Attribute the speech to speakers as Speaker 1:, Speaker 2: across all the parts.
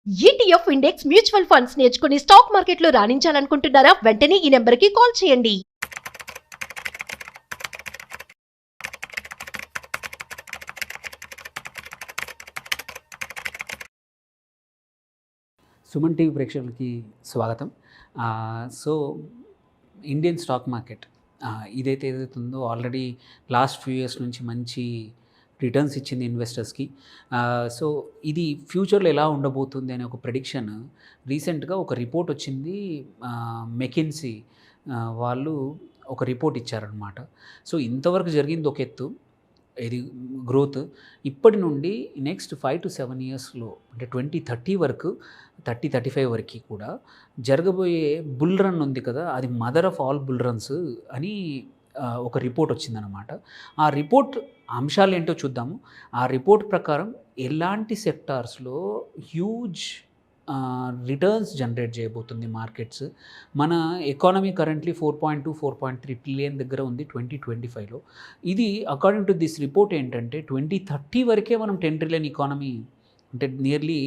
Speaker 1: ETF index mutual funds నేర్చుకుని stock మార్కెట్లో రాణించాలనుకుంటున్నారా? వెంటనే ఈ నెంబర్కి కాల్ చేయండి.
Speaker 2: సుమన్ టీవీ ప్రేక్షకులకి స్వాగతం. సో ఇండియన్ స్టాక్ మార్కెట్ ఏదైతే ఉందో ఆల్రెడీ లాస్ట్ ఫ్యూ ఇయర్స్ నుంచి మంచి రిటర్న్స్ ఇచ్చింది ఇన్వెస్టర్స్కి. సో ఇది ఫ్యూచర్లో ఎలా ఉండబోతుంది అనే ఒక ప్రెడిక్షన్ రీసెంట్గా ఒక రిపోర్ట్ వచ్చింది. మెకిన్సీ వాళ్ళు ఒక రిపోర్ట్ ఇచ్చారనమాట. సో ఇంతవరకు జరిగింది ఒక ఎత్తు, ఇది గ్రోత్. ఇప్పటి నుండి నెక్స్ట్ 5 to 7 ఇయర్స్లో అంటే 2030 వరకు 35 వరకు కూడా జరగబోయే బుల్ రన్ ఉంది కదా, అది mother of all bull runs అని ఒక రిపోర్ట్ వచ్చిందనమాట. ఆ రిపోర్ట్ అంశాలు ఏంటో చూద్దాము. ఆ రిపోర్ట్ ప్రకారం ఎలాంటి సెక్టార్స్లో హ్యూజ్ రిటర్న్స్ జనరేట్ చేయబోతుంది మార్కెట్స్. మన ఎకానమీ కరెంట్లీ 4.2 4.3 ట్రిలియన్ దగ్గర ఉంది 2025లో. ఇది అకార్డింగ్ టు దిస్ రిపోర్ట్ ఏంటంటే 2030 వరకే మనం 10 ట్రిలియన్ ఎకానమీ, అంటే నియర్లీ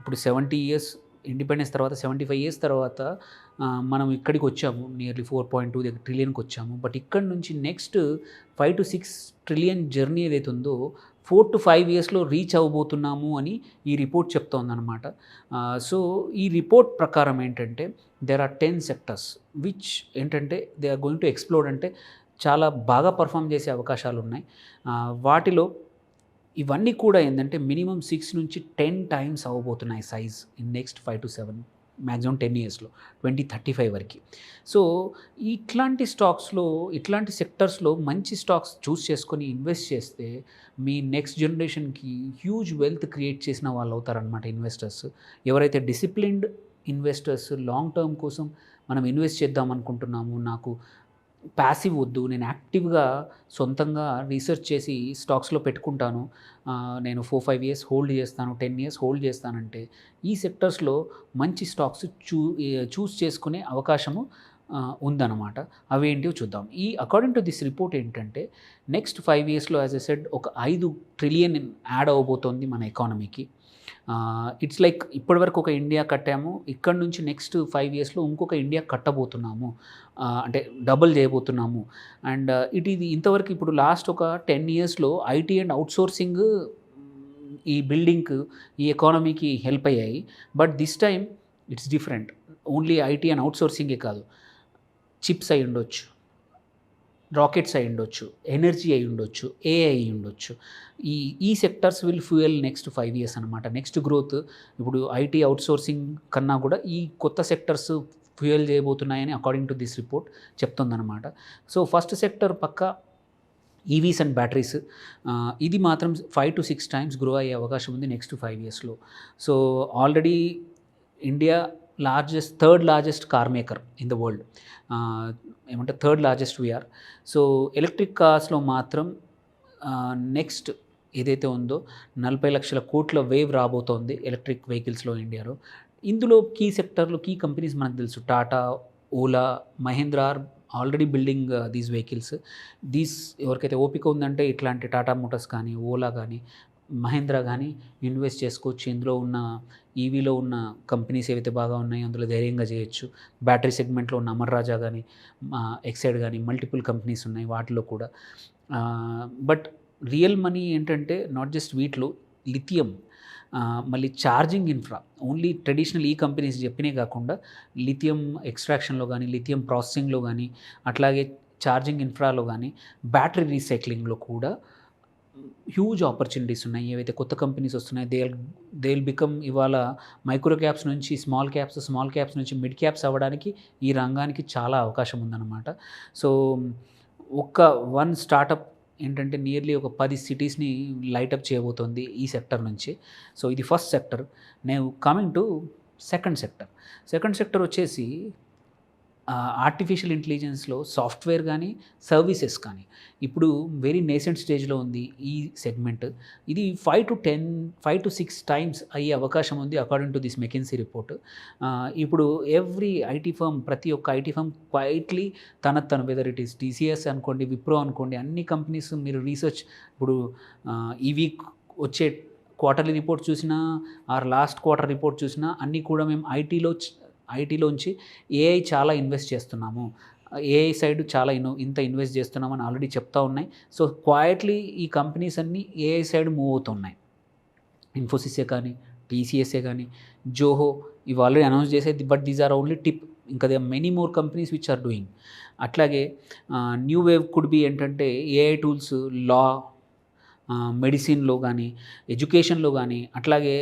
Speaker 2: ఇప్పుడు 70 ఇయర్స్ ఇండిపెండెన్స్ తర్వాత 75 ఇయర్స్ తర్వాత మనం ఇక్కడికి వచ్చాము, నియర్లీ 4.2 ట్రిలియన్కి వచ్చాము. బట్ ఇక్కడ నుంచి నెక్స్ట్ 5 to 6 ట్రిలియన్ జర్నీ ఏదైతే ఉందో 4 to 5 ఇయర్స్లో రీచ్ అవ్వబోతున్నాము అని ఈ రిపోర్ట్ చెప్తోందనమాట. సో ఈ రిపోర్ట్ ప్రకారం ఏంటంటే దేర్ ఆర్ 10 సెక్టర్స్ విచ్ ఏంటంటే they are going to explore, అంటే చాలా బాగా పర్ఫామ్ చేసే అవకాశాలు ఉన్నాయి. వాటిలో ఇవన్నీ కూడా ఏంటంటే మినిమం 6 నుంచి 10 టైమ్స్ అవ్వబోతున్నాయి size in next 5 to 7 maximum 10 ఇయర్స్లో 2035 వరకు. సో ఇట్లాంటి స్టాక్స్లో, ఇట్లాంటి సెక్టర్స్లో మంచి స్టాక్స్ చూస్ చేసుకొని ఇన్వెస్ట్ చేస్తే మీ నెక్స్ట్ జనరేషన్కి హ్యూజ్ వెల్త్ క్రియేట్ చేసిన వాళ్ళు అవుతారనమాట ఇన్వెస్టర్స్. ఎవరైతే డిసిప్లిన్డ్ ఇన్వెస్టర్స్ లాంగ్ టర్మ్ కోసం మనం ఇన్వెస్ట్ చేద్దాం అనుకుంటున్నాము, నాకు ప్యాసివ్ వద్దు, నేను యాక్టివ్గా సొంతంగా రీసెర్చ్ చేసి స్టాక్స్లో పెట్టుకుంటాను, నేను 4-5 ఇయర్స్ హోల్డ్ చేస్తాను, 10 ఇయర్స్ హోల్డ్ చేస్తానంటే ఈ సెక్టర్స్లో మంచి స్టాక్స్ చూస్ చేసుకునే అవకాశము ఉందన్నమాట. అవి ఏంటివో చూద్దాం. ఈ అకార్డింగ్ టు దిస్ రిపోర్ట్ ఏంటంటే నెక్స్ట్ 5 ఇయర్స్లో యాజ్ ఎ సెడ్ ఒక 5 ట్రిలియన్ యాడ్ అవ్వబోతోంది మన ఎకానమీకి. ఇట్స్ లైక్ ఇప్పటివరకు ఒక ఇండియా కట్టాము, ఇక్కడ నుంచి నెక్స్ట్ 5 ఇయర్స్లో ఇంకొక ఇండియా కట్టబోతున్నాము, అంటే డబుల్ చేయబోతున్నాము. అండ్ ఇది ఇంతవరకు ఇప్పుడు లాస్ట్ ఒక 10 ఇయర్స్లో ఐటీ అండ్ అవుట్సోర్సింగ్ ఈ బిల్డింగ్కి, ఈ ఎకానమీకి హెల్ప్ అయ్యాయి. But this time it's different. Only IT and అవుట్సోర్సింగే కాదు, చిప్స్ అయి ఉండొచ్చు, రాకెట్స్ అయి ఉండొచ్చు, ఎనర్జీ అయి ఉండొచ్చు, ఏఐ అయి ఉండొచ్చు. ఈ sectors will fuel next 5 years అనమాట. నెక్స్ట్ గ్రోత్ ఇప్పుడు ఐటీ అవుట్సోర్సింగ్ కన్నా కూడా ఈ కొత్త సెక్టర్స్ ఫ్యూయల్ చేయబోతున్నాయని అకార్డింగ్ టు దిస్ రిపోర్ట్ చెప్తుందన్నమాట. సో ఫస్ట్ సెక్టర్ పక్క ఈవీస్ అండ్ బ్యాటరీస్. ఇది మాత్రం 5 to 6 టైమ్స్ గ్రో అయ్యే అవకాశం ఉంది నెక్స్ట్ 5 ఇయర్స్లో. So already India third largest car maker in the world, ఏమంటే third largest we are. So electric కార్స్లో మాత్రం నెక్స్ట్ ఏదైతే ఉందో 40 లక్షల కోట్ల వేవ్ రాబోతోంది ఎలక్ట్రిక్ వెహికల్స్లో ఇండియాలో. ఇందులో కీ సెక్టర్లో కీ కంపెనీస్ మనకు తెలుసు, Tata, Ola, Mahindra are already building these vehicles. ఎవరికైతే ఓపిక ఉందంటే ఇట్లాంటి టాటా మోటార్స్ కానీ, ఓలా కానీ, మహేంద్ర కానీ ఇన్వెస్ట్ చేసుకోవచ్చు. ఇందులో ఉన్న ఈవీలో ఉన్న కంపెనీస్ ఏవైతే బాగా ఉన్నాయో అందులో ధైర్యంగా చేయొచ్చు. బ్యాటరీ సెగ్మెంట్లో ఉన్న అమర్ రాజా కానీ, ఎక్సైడ్ కానీ మల్టిపుల్ కంపెనీస్ ఉన్నాయి వాటిలో కూడా. బట్ రియల్ మనీ ఏంటంటే నాట్ జస్ట్ వీటిలో లిథియం, మళ్ళీ ఛార్జింగ్ ఇన్ఫ్రా, ఓన్లీ ట్రెడిషనల్ ఈ కంపెనీస్ చెప్పినే కాకుండా లిథియం ఎక్స్ట్రాక్షన్లో కానీ, లిథియం ప్రాసెసింగ్లో కానీ, అట్లాగే ఛార్జింగ్ ఇన్ఫ్రాలో కానీ, బ్యాటరీ రీసైక్లింగ్లో కూడా హ్యూజ్ ఆపర్చునిటీస్ ఉన్నాయి. ఏవైతే కొత్త కంపెనీస్ వస్తున్నాయి దే విల్ బికమ్ ఇవాళ మైక్రో క్యాప్స్ నుంచి స్మాల్ క్యాప్స్ నుంచి మిడ్ క్యాప్స్ అవ్వడానికి ఈ రంగానికి చాలా అవకాశం ఉందన్నమాట. సో వన్ స్టార్టప్ ఏంటంటే నియర్లీ ఒక 10 సిటీస్ని లైటప్ చేయబోతోంది ఈ సెక్టర్ నుంచి. సో ఇది ఫస్ట్ సెక్టర్. నేను కమింగ్ టు సెకండ్ సెక్టర్ వచ్చేసి ఆర్టిఫిషియల్ ఇంటెలిజెన్స్లో సాఫ్ట్వేర్ కానీ, సర్వీసెస్ కానీ ఇప్పుడు వెరీ నేసెంట్ స్టేజ్లో ఉంది ఈ సెగ్మెంట్. ఇది 5 to 6 టైమ్స్ అయ్యే అవకాశం ఉంది according to this McKinsey report. ఇప్పుడు ప్రతి ఒక్క ఐటీ ఫర్మ్ క్వైట్లీ తను వెదర్ ఇట్ ఈస్ టీసీఎస్ అనుకోండి, విప్రో అనుకోండి, అన్ని కంపెనీస్ మీరు రీసెర్చ్ ఇప్పుడు ఈ వీక్ వచ్చే క్వార్టర్లీ రిపోర్ట్ చూసినా ఆర్ లాస్ట్ క్వార్టర్ రిపోర్ట్ చూసినా అన్నీ కూడా మేము ఐటీలోంచి ఏఐ చాలా ఇన్వెస్ట్ చేస్తున్నాము, ఏఐ సైడ్ చాలా ఇంత ఇన్వెస్ట్ చేస్తున్నామని ఆల్రెడీ చెప్తా ఉన్నాయి. సో క్వైట్లీ ఈ కంపెనీస్ అన్నీ ఏఐ సైడ్ మూవ్ అవుతున్నాయి. ఇన్ఫోసిసే కానీ, టీసీఎస్ఏ కానీ, జోహో ఇవి ఆల్రెడీ అనౌన్స్ చేసేది, but these are only tip. ఇంకా there many more companies which are doing. అట్లాగే న్యూ వేవ్ కుడ్ బి ఏంటంటే ఏఐ టూల్స్ లా, మెడిసిన్లో కానీ, ఎడ్యుకేషన్లో కానీ, అట్లాగే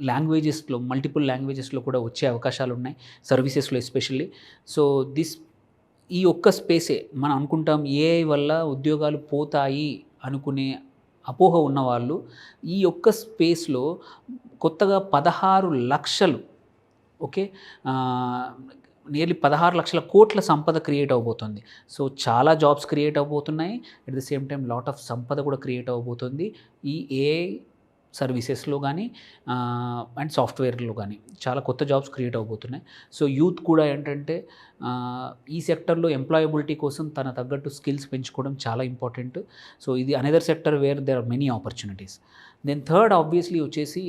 Speaker 2: లాంగ్వేజెస్లో మల్టిపుల్ లాంగ్వేజెస్లో కూడా వచ్చే అవకాశాలు ఉన్నాయి, సర్వీసెస్లో ఎస్పెషల్లీ. సో ఈ ఒక్క స్పేసే మనం అనుకుంటాం ఏఐ వల్ల ఉద్యోగాలు పోతాయి అనుకునే అపోహ ఉన్నవాళ్ళు ఈ ఒక్క స్పేస్లో కొత్తగా 16 లక్షలు నియర్లీ 16 లక్షల కోట్ల సంపద క్రియేట్ అవబోతుంది. సో చాలా జాబ్స్ క్రియేట్ అవబోతున్నాయి, at the same time lot of సంపద కూడా క్రియేట్ అవబోతుంది ఈ ఏఐ సర్వీసెస్లో కానీ అండ్ సాఫ్ట్వేర్లో కానీ చాలా కొత్త జాబ్స్ క్రియేట్ అవబోతున్నాయి. సో యూత్ కూడా ఏంటంటే ఈ సెక్టర్లో ఎంప్లాయబిలిటీ కోసం తన తగ్గట్టు స్కిల్స్ పెంచుకోవడం చాలా ఇంపార్టెంట్. సో ఇది another sector where there are many opportunities. Then third obviously వచ్చేసి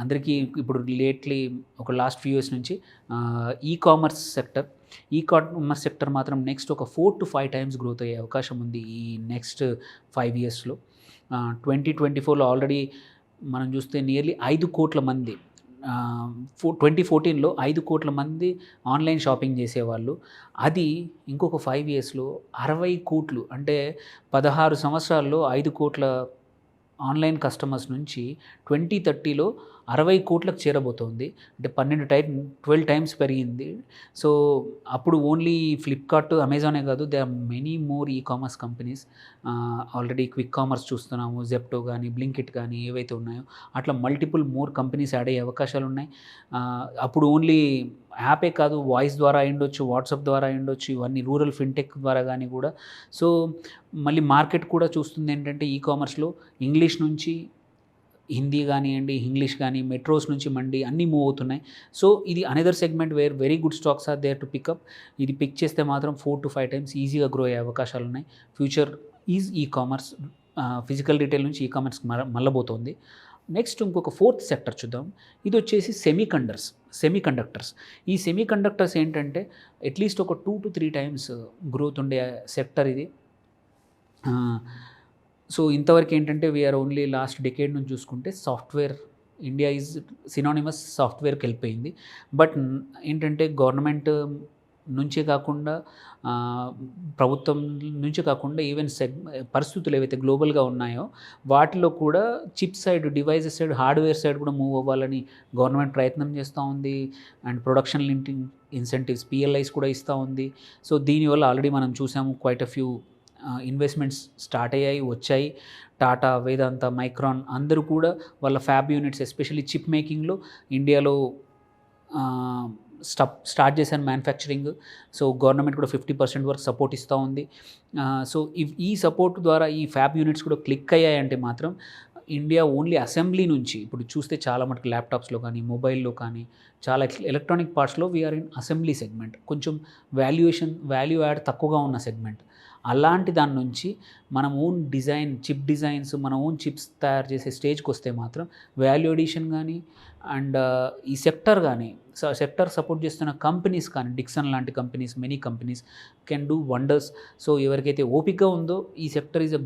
Speaker 2: అందరికీ ఇప్పుడు లేట్లీ ఒక లాస్ట్ ఫ్యూ ఇయర్స్ నుంచి ఈ కామర్స్ సెక్టర్ మాత్రం నెక్స్ట్ ఒక 4 to 5 times గ్రోత్ అయ్యే అవకాశం ఉంది ఈ నెక్స్ట్ 5 yearsలో. 2024లో ఆల్రెడీ మనం చూస్తే నియర్లీ 5 కోట్ల మంది 2014లో 5 కోట్ల మంది ఆన్లైన్ షాపింగ్ చేసేవాళ్ళు. అది ఇంకొక 5 yearsలో 60 కోట్లు, అంటే 16 సంవత్సరాల్లో 5 కోట్ల ఆన్లైన్ కస్టమర్స్ నుంచి 2030లో 60 కోట్లకు చేరబోతోంది. అంటే 12 times పెరిగింది. సో అప్పుడు ఓన్లీ ఫ్లిప్కార్ట్, అమెజానే కాదు, they are many more e commerce companies. Already quick commerce చూస్తున్నాము, జెప్టో కానీ, బ్లింకిట్ కానీ ఏవైతే ఉన్నాయో అట్లా మల్టిపుల్ మోర్ కంపెనీస్ యాడ్ అయ్యే అవకాశాలు ఉన్నాయి. అప్పుడు ఓన్లీ యాపే కాదు, వాయిస్ ద్వారా అయ్యుండొచ్చు, వాట్సాప్ ద్వారా అయ్యుండొచ్చు, ఇవన్నీ రూరల్ ఫిన్టెక్ ద్వారా కానీ కూడా. సో మళ్ళీ మార్కెట్ కూడా చూస్తుంది ఏంటంటే ఈ కామర్స్లో ఇంగ్లీష్ నుంచి హిందీ కానివ్వండి, ఇంగ్లీష్ కానీ, మెట్రోస్ నుంచి మండి అన్నీ మూవ్ అవుతున్నాయి. సో ఇది another segment where very good stocks are there to pick up. ఇది పిక్ చేస్తే మాత్రం 4 to 5 times ఈజీగా గ్రో అయ్యే అవకాశాలు ఉన్నాయి. Future is e commerce, physical retail నుంచి ఈ కామర్స్కి మళ్ళబోతోంది. నెక్స్ట్ ఇంకొక 4th సెక్టర్ చూద్దాం. ఇది వచ్చేసి సెమీకండక్టర్స్. ఈ సెమీకండక్టర్స్ ఏంటంటే అట్లీస్ట్ ఒక 2 to 3 times గ్రోత్ ఉండే సెక్టర్ ఇది. సో ఇంతవరకు ఏంటంటే వీఆర్ ఓన్లీ లాస్ట్ డెకేడ్ నుంచి చూసుకుంటే సాఫ్ట్వేర్, ఇండియా ఈజ్ సినానిమస్ సాఫ్ట్వేర్కి వెళ్ళిపోయింది. బట్ ఏంటంటే గవర్నమెంట్ నుంచే కాకుండా, ప్రభుత్వం నుంచే కాకుండా ఈవెన్ పరిస్థితులు ఏవైతే గ్లోబల్గా ఉన్నాయో వాటిలో కూడా chip side, devices side, hardware side కూడా మూవ్ అవ్వాలని గవర్నమెంట్ ప్రయత్నం చేస్తూ ఉంది. And production linking incentives, PLIs కూడా ఇస్తూ ఉంది. సో దీనివల్ల ఆల్రెడీ మనం చూసాము quiet a few investments start అయ్యాయి, వచ్చాయి. టాటా, వేదాంత, మైక్రాన్ అందరూ కూడా వాళ్ళ ఫ్యాబ్ యూనిట్స్ ఎస్పెషల్లీ చిప్ మేకింగ్లో ఇండియాలో స్టార్ట్ చేశాను మ్యానుఫ్యాక్చరింగ్. సో గవర్నమెంట్ కూడా 50% వరకు సపోర్ట్ ఇస్తూ ఉంది. సో ఈ సపోర్ట్ ద్వారా ఈ ఫ్యాబ్ యూనిట్స్ కూడా క్లిక్ అయ్యాయంటే మాత్రం ఇండియా ఓన్లీ అసెంబ్లీ నుంచి, ఇప్పుడు చూస్తే చాలా మటుకు ల్యాప్టాప్స్లో కానీ, మొబైల్లో కానీ, చాలా ఎలక్ట్రానిక్ పార్ట్స్లో వీఆర్ ఇన్ అసెంబ్లీ సెగ్మెంట్, కొంచెం వాల్యూ యాడ్ తక్కువగా ఉన్న సెగ్మెంట్. అలాంటి దాని నుంచి మనం ఓన్ డిజైన్, చిప్ డిజైన్స్, మన ఓన్ చిప్స్ తయారు చేసే స్టేజ్కి వస్తే మాత్రం వాల్యూ ఎడిషన్ కానీ అండ్ ఈ సెక్టర్ కానీ, సెక్టర్ సపోర్ట్ చేస్తున్న కంపెనీస్ కానీ, డిక్సన్ లాంటి companies, many companies can do wonders. So ఎవరికైతే ఓపిక ఉందో ఈ sector is a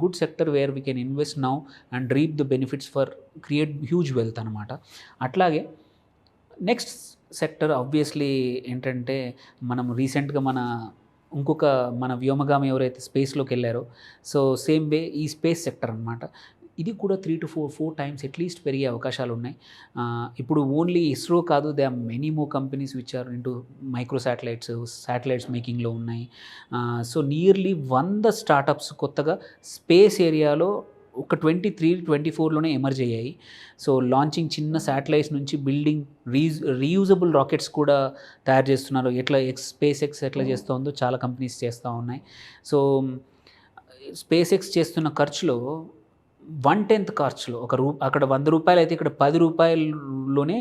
Speaker 2: good sector where we can invest now and reap the benefits for create huge wealth అనమాట. అట్లాగే నెక్స్ట్ సెక్టర్ ఆబ్వియస్లీ ఏంటంటే మనం రీసెంట్గా మన వ్యోమగామి ఎవరైతే స్పేస్లోకి వెళ్ళారో, సో సేమ్ వే ఈ స్పేస్ సెక్టర్ అనమాట. ఇది కూడా 3 to 4 times అట్లీస్ట్ పెరిగే అవకాశాలు ఉన్నాయి. ఇప్పుడు ఓన్లీ ఇస్రో కాదు, they are many more companies which are into micro satellites మేకింగ్లో ఉన్నాయి. సో నియర్లీ 100 స్టార్టప్స్ కొత్తగా స్పేస్ ఏరియాలో ఒక 23-24లోనే ఎమర్జ్ అయ్యాయి. సో లాంచింగ్ చిన్న శాటిలైట్స్ నుంచి బిల్డింగ్ రీయూజబుల్ రాకెట్స్ కూడా తయారు చేస్తున్నారు. స్పేస్ ఎక్స్ ఎట్లా చేస్తుందో చాలా కంపెనీస్ చేస్తూ ఉన్నాయి. సో స్పేస్ ఎక్స్ చేస్తున్న ఖర్చులో 1/10 ఖర్చులో అక్కడ 100 రూపాయలు అయితే ఇక్కడ 10 రూపాయల్లోనే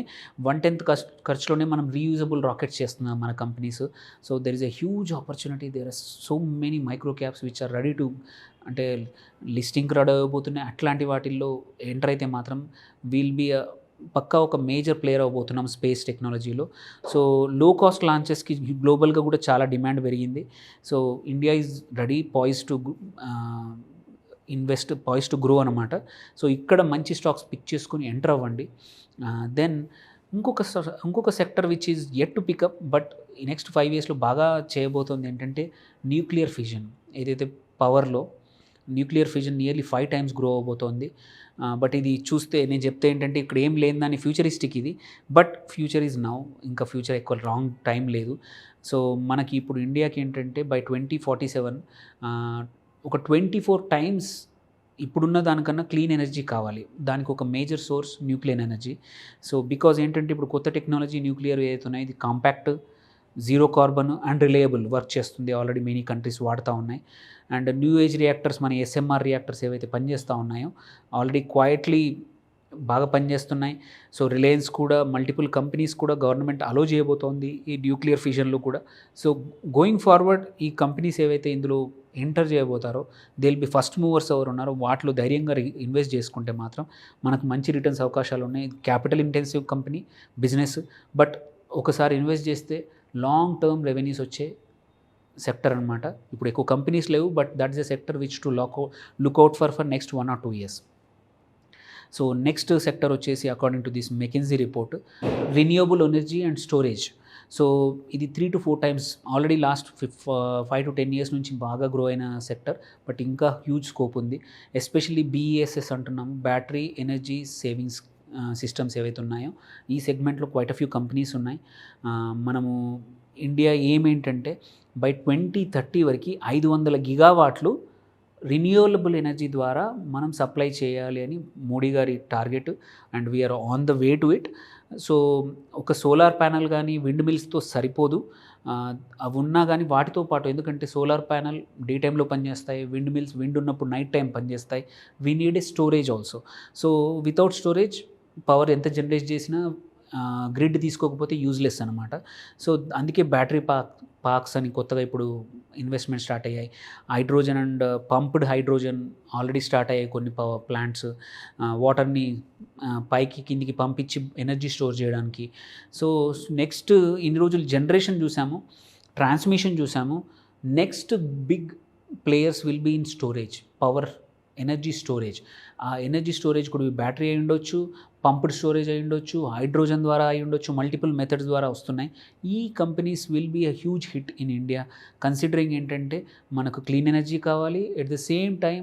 Speaker 2: 1/10 ఖర్చులోనే మనం రీయూజబుల్ రాకెట్స్ చేస్తున్నాం మన companies. So there is a huge opportunity. There are so many micro caps which are ready to, అంటే లిస్టింగ్కి రెడీ అయిపోతున్నాయి. అట్లాంటి వాటిల్లో ఎంటర్ అయితే మాత్రం విల్ బీ పక్కా ఒక మేజర్ ప్లేయర్ అవబోతున్నాం స్పేస్ టెక్నాలజీలో. సో లో కాస్ట్ లాంచెస్కి గ్లోబల్గా కూడా చాలా డిమాండ్ పెరిగింది. So India is ready poised to grow అనమాట. సో ఇక్కడ మంచి స్టాక్స్ పిక్ చేసుకొని ఎంటర్ అవ్వండి. దెన్ ఇంకొక sector which is yet to pick up, but ఈ నెక్స్ట్ 5 yearsలో బాగా చేయబోతుంది ఏంటంటే న్యూక్లియర్ ఫిజన్. ఏదైతే పవర్లో nuclear fission nearly 5 times grow అవబోతోంది. బట్ ఇది చూస్తే నేను చెప్తే ఏంటంటే ఇక్కడ ఏం లేదని ఫ్యూచరిస్టిక్ ఇది, బట్ ఫ్యూచర్ ఈజ్ నౌ. ఇంకా ఫ్యూచర్ ఎక్కువ రాంగ్ టైం లేదు. సో మనకి ఇప్పుడు ఇండియాకి ఏంటంటే బై 2047 ఒక 24 times ఇప్పుడున్న దానికన్నా క్లీన్ ఎనర్జీ కావాలి. దానికి ఒక major source nuclear energy. So because ఏంటంటే ఇప్పుడు కొత్త టెక్నాలజీ న్యూక్లియర్ ఏదైతే ఉన్నాయో ఇది compact, zero carbon and reliable work చేస్తుంది. ఆల్రెడీ మెనీ కంట్రీస్ వాడుతూ ఉన్నాయి. అండ్ న్యూ ఏజ్ రియాక్టర్స్, మన SMR రియాక్టర్స్ ఏవైతే పనిచేస్తూ ఉన్నాయో ఆల్రెడీ క్వైట్లీ బాగా పనిచేస్తున్నాయి. సో రిలయన్స్ కూడా, మల్టిపుల్ కంపెనీస్ కూడా గవర్నమెంట్ అలో చేయబోతోంది ఈ న్యూక్లియర్ ఫిజన్లో కూడా. సో గోయింగ్ ఫార్వర్డ్ ఈ కంపెనీస్ ఏవైతే ఇందులో ఎంటర్ చేయబోతారో they will be first movers ఎవరు ఉన్నారో వాటిలో ధైర్యంగా ఇన్వెస్ట్ చేసుకుంటే మాత్రం మనకు మంచి రిటర్న్స్ అవకాశాలు ఉన్నాయి. Capital intensive company business, but ఒకసారి ఇన్వెస్ట్ చేస్తే లాంగ్ టర్మ్ రెవెన్యూస్ వచ్చే సెక్టర్ అనమాట. ఇప్పుడు ఎక్కువ కంపెనీస్ లేవు, but that is a sector which to look out for next 1 or 2 years. So next sector వచ్చేసి according to this McKinsey report, renewable energy and storage. So ఇది 3 to 4 times already last 5 to 10 years నుంచి బాగా grow అయిన sector, but ఇంకా huge scope ఉంది. Especially BESS అంటున్నాము, battery energy savings systems ఏవైతే ఉన్నాయో ఈ సెగ్మెంట్లో క్వైట్ అ ఫ్యూ కంపెనీస్ ఉన్నాయి. మనము ఇండియా ఏమేంటంటే బై 2030 వరకు 500 గిగావాట్లు రిన్యూవబుల్ ఎనర్జీ ద్వారా మనం సప్లై చేయాలి అని మోడీ గారి target, and we're on the way to it. So ఒక సోలార్ ప్యానల్ కానీ విండ్ మిల్స్తో సరిపోదు, అవి ఉన్నా కానీ వాటితో పాటు, ఎందుకంటే సోలార్ ప్యానల్ డే టైంలో పనిచేస్తాయి, విండ్ మిల్స్ విండ్ ఉన్నప్పుడు నైట్ టైం పనిచేస్తాయి. We need a storage also. So without storage power ఎంత జనరేట్ చేసినా గ్రిడ్ తీసుకోకపోతే యూజ్లెస్ అనమాట. సో అందుకే బ్యాటరీ పార్క్స్ అని కొత్తగా ఇప్పుడు ఇన్వెస్ట్మెంట్ స్టార్ట్ అయ్యాయి. Hydrogen and pumped hydrogen already start అయ్యాయి కొన్ని పవర్ ప్లాంట్స్, వాటర్ని పైకి కిందికి పంపించి ఎనర్జీ స్టోర్ చేయడానికి. సో నెక్స్ట్ ఇన్ని రోజులు జనరేషన్ చూసాము, ట్రాన్స్మిషన్ చూసాము. Next big players will be in storage, power energy storage. ఆ ఎనర్జీ స్టోరేజ్ కూడా బ్యాటరీ అయి ఉండొచ్చు, పంప్డ్ స్టోరేజ్ అయి ఉండొచ్చు, హైడ్రోజన్ ద్వారా అయి ఉండొచ్చు, మల్టిపుల్ మెథడ్స్ ద్వారా వస్తున్నాయి. ఈ companies will be a huge hit in India, considering ఏంటంటే మనకు క్లీన్ ఎనర్జీ కావాలి, at the same time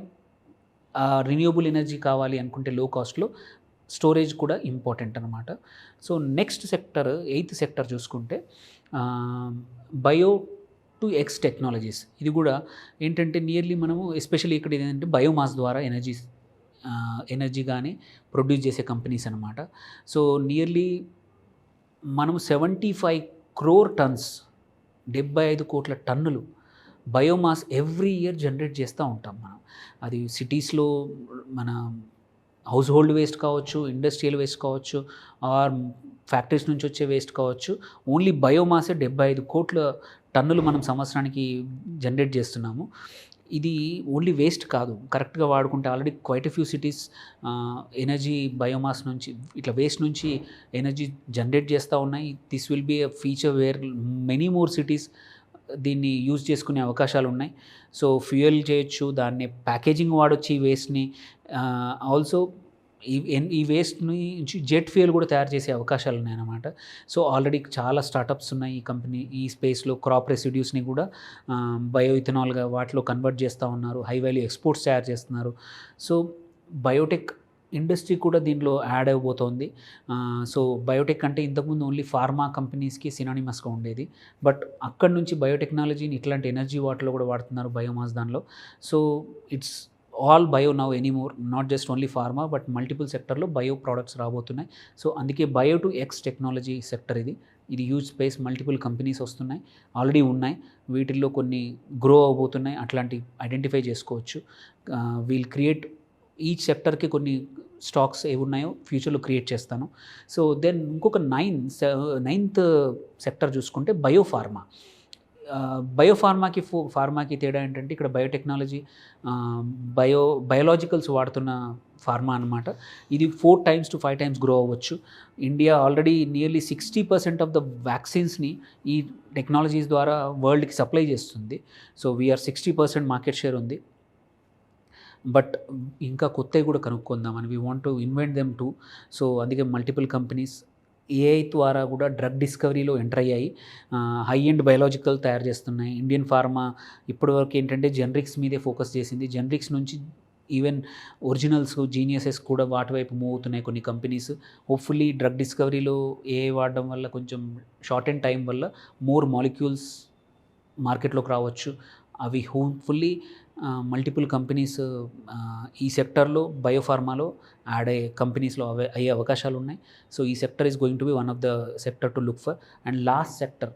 Speaker 2: renewable energy కావాలి అనుకుంటే లో కాస్ట్లో స్టోరేజ్ కూడా ఇంపార్టెంట్ అనమాట. So next sector, 8th sector చూసుకుంటే బయో టు ఎక్స్ టెక్నాలజీస్. ఇది కూడా ఏంటంటే నియర్లీ మనము ఎస్పెషల్లీ ఇక్కడ ఏంటంటే బయోమాస్ ద్వారా ఎనర్జీ కానీ ప్రొడ్యూస్ చేసే కంపెనీస్ అనమాట. సో నియర్లీ మనము 75 crore tons, 75 కోట్ల టన్నులు బయోమాస్ ఎవ్రీ ఇయర్ జనరేట్ చేస్తూ ఉంటాం మనం. అది సిటీస్లో మన హౌస్ హోల్డ్ వేస్ట్ కావచ్చు, ఇండస్ట్రియల్ వేస్ట్ కావచ్చు, ఆర్ ఫ్యాక్టరీస్ నుంచి వచ్చే వేస్ట్ కావచ్చు. ఓన్లీ బయోమాసే 75 కోట్ల టన్నులు మనం సంవత్సరానికి జనరేట్ చేస్తున్నాము. ఇది ఓన్లీ వేస్ట్ కాదు, కరెక్ట్గా వాడుకుంటే already quite a few cities energy biomass నుంచి ఇట్లా వేస్ట్ నుంచి ఎనర్జీ జనరేట్ చేస్తూ ఉన్నాయి. This will be a feature where many more cities దీన్ని యూజ్ చేసుకునే అవకాశాలు ఉన్నాయి. సో ఫ్యూయల్ చేయొచ్చు, దాన్ని ప్యాకేజింగ్ వాడొచ్చు ఈ వేస్ట్ని. ఆల్సో ఈ వేస్ట్ నుంచి జెట్ ఫ్యూయల్ కూడా తయారు చేసే అవకాశాలు ఉన్నాయన్నమాట. సో ఆల్రెడీ చాలా స్టార్టప్స్ ఉన్నాయి ఈ స్పేస్లో. క్రాప్ రెసిడ్యూస్ని కూడా బయో ఇథనాల్గా వాటిలో కన్వర్ట్ చేస్తూ ఉన్నారు, హై వాల్యూ ఎక్స్పోర్ట్స్ తయారు చేస్తున్నారు. సో బయోటెక్ ఇండస్ట్రీ కూడా దీనిలో యాడ్ అయిపోతుంది. సో బయోటెక్ అంటే ఇంతకుముందు ఓన్లీ ఫార్మా కంపెనీస్కి సినానిమస్గా ఉండేది, బట్ అక్కడి నుంచి బయోటెక్నాలజీని ఇట్లాంటి ఎనర్జీ వాటిలో కూడా వాడుతున్నారు, బయోమాస్ దానిలో. So it's all bio now anymore, not just only pharma but multiple సెక్టర్లో బయో ప్రోడక్ట్స్ రాబోతున్నాయి. సో అందుకే bio to X technology sector ఇది హ్యూజ్ స్పేస్, మల్టిపుల్ కంపెనీస్ వస్తున్నాయి, ఆల్రెడీ ఉన్నాయి, వీటిల్లో కొన్ని గ్రో అవబోతున్నాయి. అట్లాంటి ఐడెంటిఫై చేసుకోవచ్చు. వీల్ క్రియేట్ ఈచ్ సెక్టర్కి కొన్ని స్టాక్స్ ఏవి ఉన్నాయో ఫ్యూచర్లో క్రియేట్ చేస్తాను. సో దెన్ ఇంకొక నైన్త్ సెక్టర్ చూసుకుంటే బయోఫార్మా. ఫార్మాకి తేడా ఏంటంటే ఇక్కడ బయోటెక్నాలజీ, బయోలాజికల్స్ వాడుతున్న ఫార్మా అనమాట. ఇది 4 times to 5 times గ్రో అవ్వచ్చు. India already nearly 60% of the వ్యాక్సిన్స్ని ఈ టెక్నాలజీస్ ద్వారా వరల్డ్కి సప్లై చేస్తుంది. సో వీఆర్ 60% మార్కెట్ షేర్ ఉంది. బట్ ఇంకా కొత్తవి కూడా కనుక్కుందామని we want to invent them too. So అందుకే మల్టిపుల్ కంపెనీస్ ఏఐ ద్వారా కూడా డ్రగ్ డిస్కవరీలో ఎంటర్ అయ్యాయి. హై ఎండ్ బయోలాజికల్ తయారు చేస్తున్నాయి. ఇండియన్ ఫార్మా ఇప్పటివరకు ఏంటంటే జెనరిక్స్ మీదే ఫోకస్ చేసింది. జెనరిక్స్ నుంచి ఈవెన్ ఒరిజినల్స్, జీనియసెస్ కూడా వాటి వైపు మూవ్ అవుతున్నాయి కొన్ని కంపెనీస్. హోప్ఫుల్లీ డ్రగ్ డిస్కవరీలో ఏఐ వాడడం వల్ల కొంచెం షార్ట్ అండ్ టైం వల్ల మోర్ మాలిక్యూల్స్ మార్కెట్లోకి రావచ్చు. అవి హోప్ఫుల్లీ మల్టిపుల్ కంపెనీస్ ఈ సెక్టర్లో బయోఫార్మాలో యాడ్ అయ్యే కంపెనీస్లో అయ్యే అవకాశాలు ఉన్నాయి. సో ఈ sector is going to be one of the sector to look for. And last sector,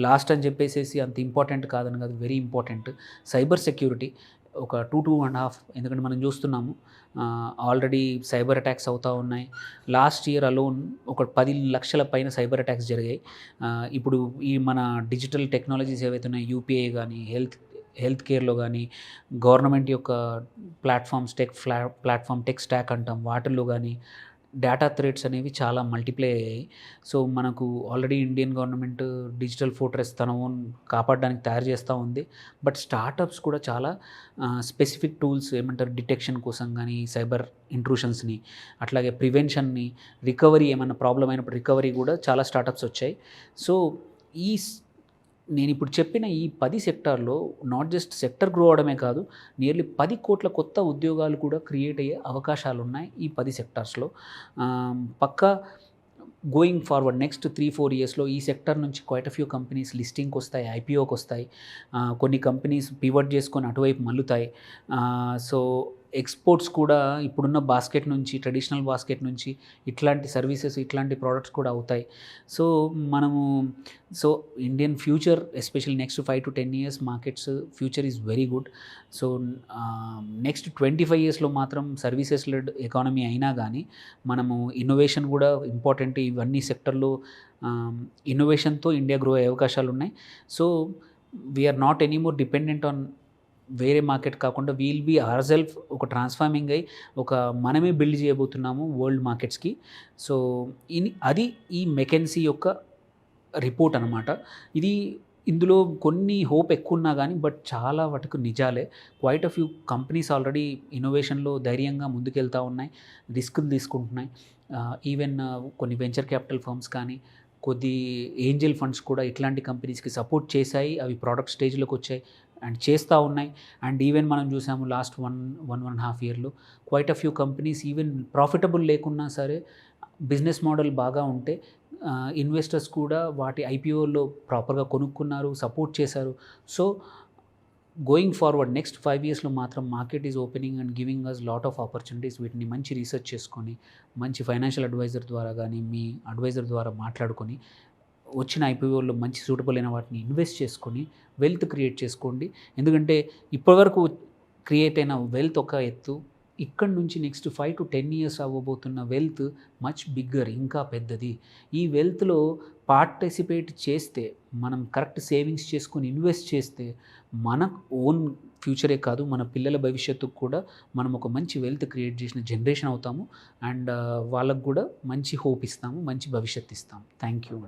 Speaker 2: last అని చెప్పేసి అంత ఇంపార్టెంట్ కాదని కాదు, వెరీ ఇంపార్టెంట్, సైబర్ సెక్యూరిటీ. ఒక 2.5, ఎందుకంటే మనం చూస్తున్నాము ఆల్రెడీ సైబర్ అటాక్స్ అవుతూ ఉన్నాయి. లాస్ట్ ఇయర్ అలోన్ ఒక 10 లక్షల పైన సైబర్ అటాక్స్ జరిగాయి. ఇప్పుడు ఈ మన డిజిటల్ టెక్నాలజీస్ ఏవైతే ఉన్నాయో, యూపీఐ కానీ, హెల్త్ కేర్లో కానీ, గవర్నమెంట్ యొక్క ప్లాట్ఫామ్ టెక్ స్టాక్ అంటాం, వాటిల్లో కానీ డేటా థ్రెట్స్ అనేవి చాలా మల్టిప్లై అయ్యాయి. సో మనకు already Indian government digital fortress తన ఓన్ కాపాడడానికి తయారు చేస్తూ ఉంది. బట్ స్టార్టప్స్ కూడా చాలా స్పెసిఫిక్ టూల్స్ ఏమంటారు డిటెక్షన్ కోసం కానీ, సైబర్ ఇంట్రూషన్స్ని, అట్లాగే ప్రివెన్షన్ని, రికవరీ, ఏమైనా ప్రాబ్లం అయినప్పుడు రికవరీ కూడా చాలా స్టార్టప్స్ వచ్చాయి. సో నేను ఇప్పుడు చెప్పిన ఈ 10 సెక్టార్లో నాట్ జస్ట్ సెక్టర్ గ్రో అవడమే కాదు, నియర్లీ 10 కోట్ల కొత్త ఉద్యోగాలు కూడా క్రియేట్ అయ్యే అవకాశాలు ఉన్నాయి ఈ 10 సెక్టార్స్లో. పక్కా గోయింగ్ ఫార్వర్డ్ నెక్స్ట్ 3-4 ఇయర్స్లో ఈ సెక్టర్ నుంచి క్వైట్ అ ఫ్యూ కంపెనీస్ లిస్టింగ్కి వస్తాయి, ఐపీఓకి వస్తాయి. కొన్ని కంపెనీస్ పివట్ చేసుకొని అటువైపు మల్లుతాయి. సో ఎక్స్పోర్ట్స్ కూడా ఇప్పుడున్న బాస్కెట్ నుంచి, ట్రెడిషనల్ బాస్కెట్ నుంచి ఇట్లాంటి సర్వీసెస్, ఇట్లాంటి ప్రోడక్ట్స్ కూడా అవుతాయి. So Indian future, especially next 5 to 10 years markets future is very good. So next 25 yearsలో మాత్రం సర్వీసెస్ లెడ్ ఎకానమీ అయినా కానీ మనము ఇన్నోవేషన్ కూడా ఇంపార్టెంట్. ఇవన్నీ సెక్టర్లో ఇన్నోవేషన్తో ఇండియా గ్రో అయ్యే అవకాశాలు ఉన్నాయి. So we are not anymore dependent on వేరే మార్కెట్ కాకుండా వీల్ బీ అవర్ ఒక ట్రాన్స్ఫార్మింగ్ అయ్యి ఒక మనమే బిల్డ్ చేయబోతున్నాము వరల్డ్ మార్కెట్స్కి. సో అది ఈ మెకెన్సీ యొక్క రిపోర్ట్ అనమాట. ఇందులో కొన్ని హోప్ ఎక్కువ ఉన్నా కానీ బట్ చాలా వాటికి నిజాలే. Quite a few companies already ఇన్నోవేషన్లో ధైర్యంగా ముందుకెళ్తూ ఉన్నాయి, రిస్కులు తీసుకుంటున్నాయి. ఈవెన్ కొన్ని వెంచర్ క్యాపిటల్ ఫర్మ్స్ కానీ, కొద్ది ఏంజల్ ఫండ్స్ కూడా ఇట్లాంటి కంపెనీస్కి సపోర్ట్ చేశాయి. అవి ప్రోడక్ట్ స్టేజ్లోకి వచ్చాయి అండ్ చేస్తూ ఉన్నాయి. అండ్ ఈవెన్ మనం చూసాము లాస్ట్ 1.5 yearలో quite a few companies even profitable లేకున్నా సరే బిజినెస్ మోడల్ బాగా ఉంటే ఇన్వెస్టర్స్ కూడా వాటి ఐపీఓలో ప్రాపర్గా కొనుక్కున్నారు, సపోర్ట్ చేశారు. సో గోయింగ్ ఫార్వర్డ్ నెక్స్ట్ 5 yearsలో మాత్రం market is opening and giving us lot of opportunities. వీటిని మంచి రీసెర్చ్ చేసుకొని, మంచి ఫైనాన్షియల్ అడ్వైజర్ ద్వారా కానీ, మీ అడ్వైజర్ ద్వారా మాట్లాడుకొని వచ్చిన ఐపీఓలో మంచి సూటబుల్ అయిన వాటిని ఇన్వెస్ట్ చేసుకొని వెల్త్ క్రియేట్ చేసుకోండి. ఎందుకంటే ఇప్పటివరకు క్రియేట్ అయిన వెల్త్ ఒక ఎత్తు, ఇక్కడ నుంచి నెక్స్ట్ 5 to 10 years అవ్వబోతున్న వెల్త్ మచ్ బిగ్గర్, ఇంకా పెద్దది. ఈ వెల్త్లో పార్టిసిపేట్ చేస్తే, మనం కరెక్ట్ సేవింగ్స్ చేసుకొని ఇన్వెస్ట్ చేస్తే మన ఓన్ ఫ్యూచరే కాదు, మన పిల్లల భవిష్యత్తుకు కూడా మనం ఒక మంచి వెల్త్ క్రియేట్ చేసిన జనరేషన్ అవుతాము. అండ్ వాళ్ళకు కూడా మంచి హోప్ ఇస్తాము, మంచి భవిష్యత్తు ఇస్తాము. Thank you.